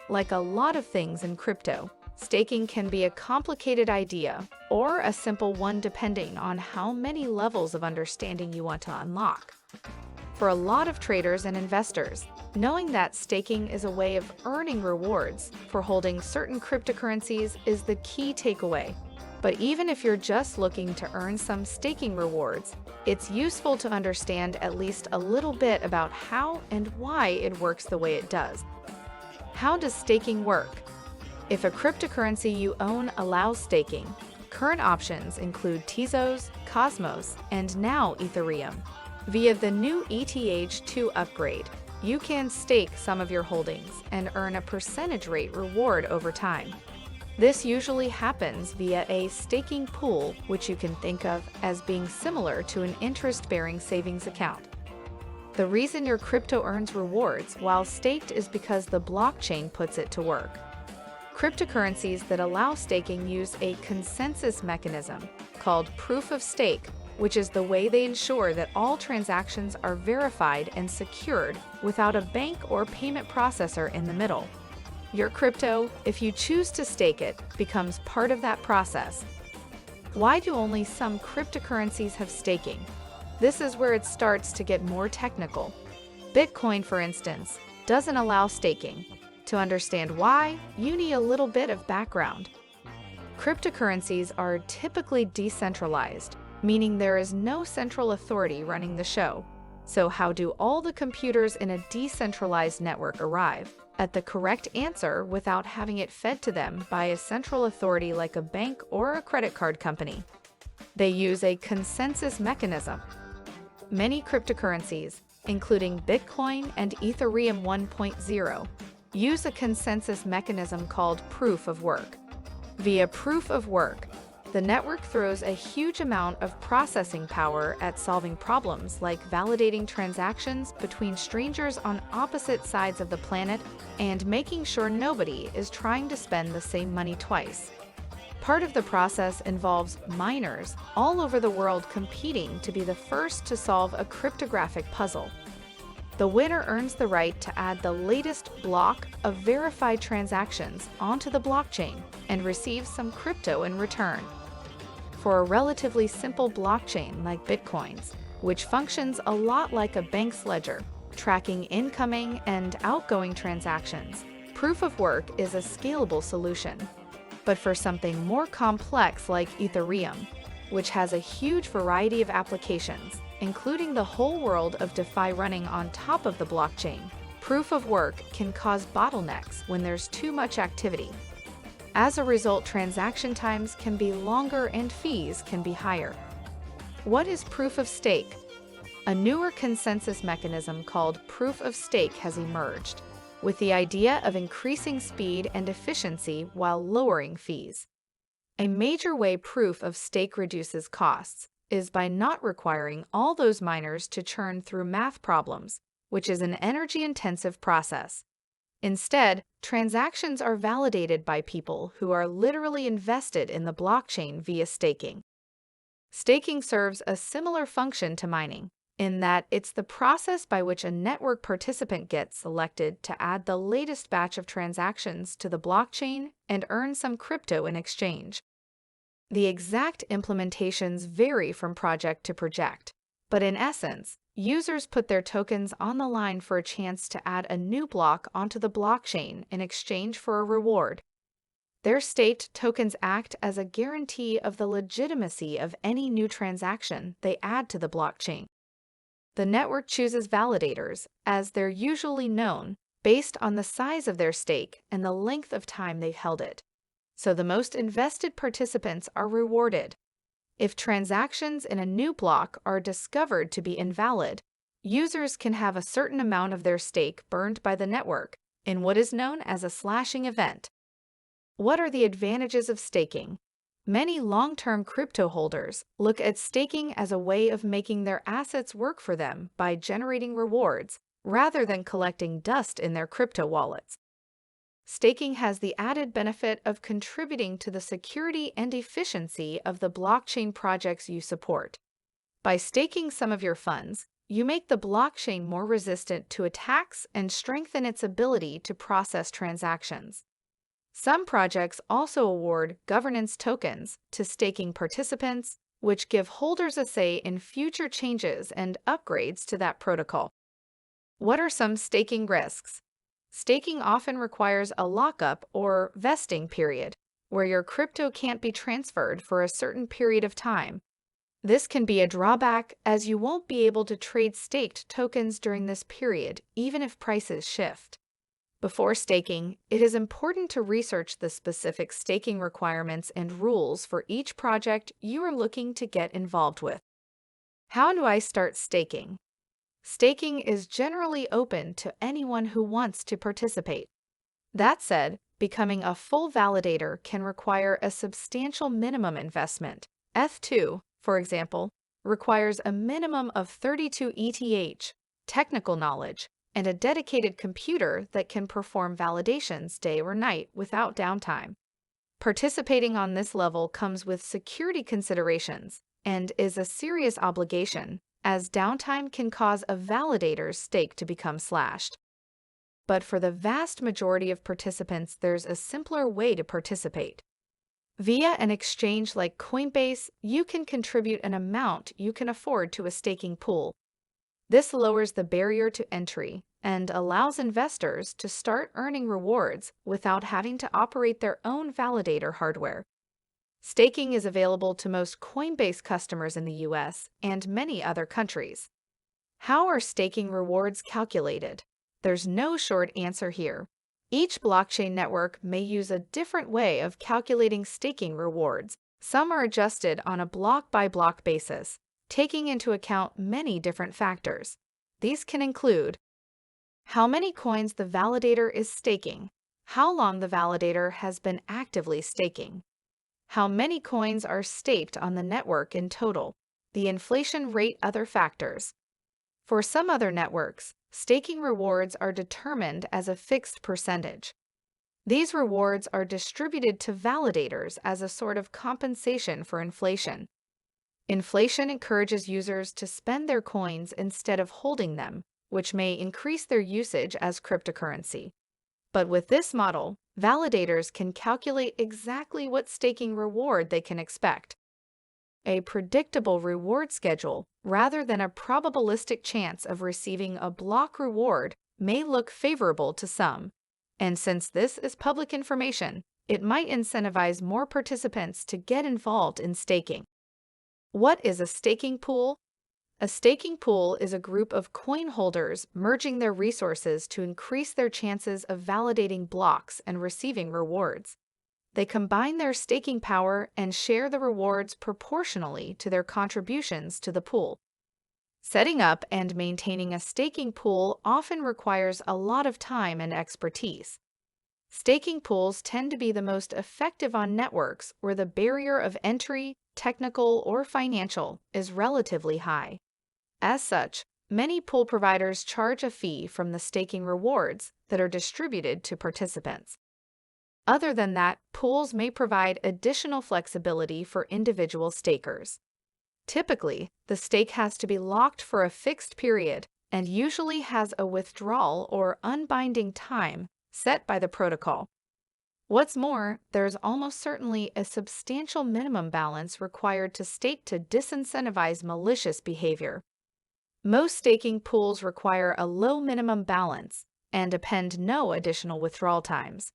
Like a lot of things in crypto, staking can be a complicated idea or a simple one depending on how many levels of understanding you want to unlock. For a lot of traders and investors, knowing that staking is a way of earning rewards for holding certain cryptocurrencies is the key takeaway. But even if you're just looking to earn some staking rewards, it's useful to understand at least a little bit about how and why it works the way it does. How does staking work? If a cryptocurrency you own allows staking, current options include Tezos, Cosmos, and now Ethereum. Via the new ETH2 upgrade, you can stake some of your holdings and earn a percentage rate reward over time. This usually happens via a staking pool, which you can think of as being similar to an interest-bearing savings account. The reason your crypto earns rewards while staked is because the blockchain puts it to work. Cryptocurrencies that allow staking use a consensus mechanism called proof of stake, which is the way they ensure that all transactions are verified and secured without a bank or payment processor in the middle. Your crypto, if you choose to stake it, becomes part of that process. Why do only some cryptocurrencies have staking? This is where it starts to get more technical. Bitcoin, for instance, doesn't allow staking. To understand why, you need a little bit of background. Cryptocurrencies are typically decentralized, meaning there is no central authority running the show. So how do all the computers in a decentralized network arrive at the correct answer without having it fed to them by a central authority like a bank or a credit card company? They use a consensus mechanism. Many cryptocurrencies, including Bitcoin and Ethereum 1.0, use a consensus mechanism called proof of work. Via proof of work, the network throws a huge amount of processing power at solving problems like validating transactions between strangers on opposite sides of the planet and making sure nobody is trying to spend the same money twice. Part of the process involves miners all over the world competing to be the first to solve a cryptographic puzzle. The winner earns the right to add the latest block of verified transactions onto the blockchain and receives some crypto in return. For a relatively simple blockchain like Bitcoin's, which functions a lot like a bank's ledger, tracking incoming and outgoing transactions, proof of work is a scalable solution. But for something more complex like Ethereum, which has a huge variety of applications, including the whole world of DeFi running on top of the blockchain, proof of work can cause bottlenecks when there's too much activity. As a result, transaction times can be longer and fees can be higher. What is proof of stake? A newer consensus mechanism called proof of stake has emerged, with the idea of increasing speed and efficiency while lowering fees. A major way proof of stake reduces costs is by not requiring all those miners to churn through math problems, which is an energy-intensive process. Instead, transactions are validated by people who are literally invested in the blockchain via staking. Staking serves a similar function to mining, in that it's the process by which a network participant gets selected to add the latest batch of transactions to the blockchain and earn some crypto in exchange. The exact implementations vary from project to project, but in essence, users put their tokens on the line for a chance to add a new block onto the blockchain in exchange for a reward. Their staked tokens act as a guarantee of the legitimacy of any new transaction they add to the blockchain. The network chooses validators, as they're usually known, based on the size of their stake and the length of time they've held it. So the most invested participants are rewarded. If transactions in a new block are discovered to be invalid, users can have a certain amount of their stake burned by the network in what is known as a slashing event. What are the advantages of staking? Many long-term crypto holders look at staking as a way of making their assets work for them by generating rewards, rather than collecting dust in their crypto wallets. Staking has the added benefit of contributing to the security and efficiency of the blockchain projects you support. By staking some of your funds, you make the blockchain more resistant to attacks and strengthen its ability to process transactions. Some projects also award governance tokens to staking participants, which give holders a say in future changes and upgrades to that protocol. What are some staking risks? Staking often requires a lockup or vesting period, where your crypto can't be transferred for a certain period of time. This can be a drawback, as you won't be able to trade staked tokens during this period, even if prices shift. Before staking, it is important to research the specific staking requirements and rules for each project you are looking to get involved with. How do I start staking? Staking is generally open to anyone who wants to participate. That said, becoming a full validator can require a substantial minimum investment. F2, for example, requires a minimum of 32 ETH, technical knowledge, and a dedicated computer that can perform validations day or night without downtime. Participating on this level comes with security considerations and is a serious obligation, as downtime can cause a validator's stake to become slashed. But for the vast majority of participants, there's a simpler way to participate. Via an exchange like Coinbase, you can contribute an amount you can afford to a staking pool. This lowers the barrier to entry and allows investors to start earning rewards without having to operate their own validator hardware. Staking is available to most Coinbase customers in the US and many other countries. How are staking rewards calculated? There's no short answer here. Each blockchain network may use a different way of calculating staking rewards. Some are adjusted on a block-by-block basis, taking into account many different factors. These can include how many coins the validator is staking, how long the validator has been actively staking, how many coins are staked on the network in total, the inflation rate, other factors. For some other networks, staking rewards are determined as a fixed percentage. These rewards are distributed to validators as a sort of compensation for inflation. Inflation encourages users to spend their coins instead of holding them, which may increase their usage as cryptocurrency. But with this model, validators can calculate exactly what staking reward they can expect. A predictable reward schedule, rather than a probabilistic chance of receiving a block reward, may look favorable to some. And since this is public information, it might incentivize more participants to get involved in staking. What is a staking pool? A staking pool is a group of coin holders merging their resources to increase their chances of validating blocks and receiving rewards. They combine their staking power and share the rewards proportionally to their contributions to the pool. Setting up and maintaining a staking pool often requires a lot of time and expertise. Staking pools tend to be the most effective on networks where the barrier of entry, technical or financial, is relatively high. As such, many pool providers charge a fee from the staking rewards that are distributed to participants. Other than that, pools may provide additional flexibility for individual stakers. Typically, the stake has to be locked for a fixed period and usually has a withdrawal or unbinding time set by the protocol. What's more, there's almost certainly a substantial minimum balance required to stake to disincentivize malicious behavior. Most staking pools require a low minimum balance and append no additional withdrawal times.